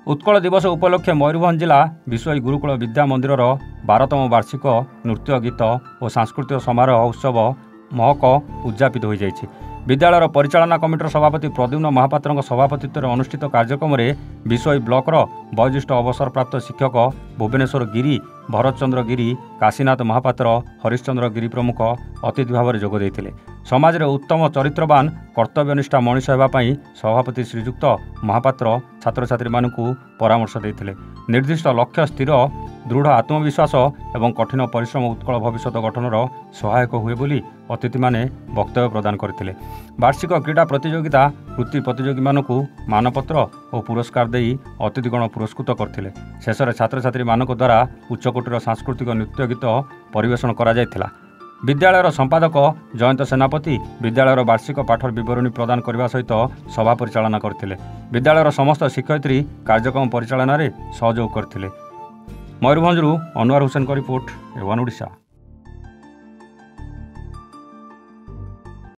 उत्कल दिवस उपलक्षे मयूरभंज जिला विश्व गुरुकुल विद्या मंदिर 12तम वार्षिक नृत्य गीत और सांस्कृतिक समारोह उत्सव महक उद्यापित हो जाइए। विद्यालय परिचालना कमिटर सभापति प्रद्युम्न महापात्र सभापतित्व में अनुष्ठित कार्यक्रम में विश्व ब्लॉकर वयोज्येष्ठ अवसरप्राप्त शिक्षक भुवनेश्वर गिरी, भरत चंद्र गिरी, काशीनाथ महापात्र, हरिश्चंद्र गिरी प्रमुख अतिथि भाव में जोगदे। समाज में उत्तम चरित्रवान कर्तव्यनिष्ठा मनीष होगापी सभापति श्रीजुक्त महापात्र छात्र छात्री मानू परामर्श देते। निर्दिष्ट लक्ष्य स्थिर दृढ़ आत्मविश्वास एवं कठिन परिश्रम उत्कल भविष्य गठन सहायक हुए बोली अतिथि माने वक्तव्य प्रदान करते। वार्षिक क्रीड़ा प्रतियोगिता वृत्ति प्रतियोगी मानू मानपत्र और पुरस्कार दे अतिथिगण पुरस्कृत करते। शेष में छात्र छात्री मानक द्वारा उच्चकोटीर सांस्कृतिक नृत्य गीत परिवेषण करा जायथिला। विद्यालयर संपादक जयंत सेनापति विद्यालयर वार्षिक पाठ विवरणी प्रदान करने सहित सभा परिचालना करते। विद्यालयर समस्त शिक्षयित्री कार्यक्रम परिचालन में सहयोग करते। मयूरभंजरू अनवर हुसैन का रिपोर्ट, A1 ओडिशा।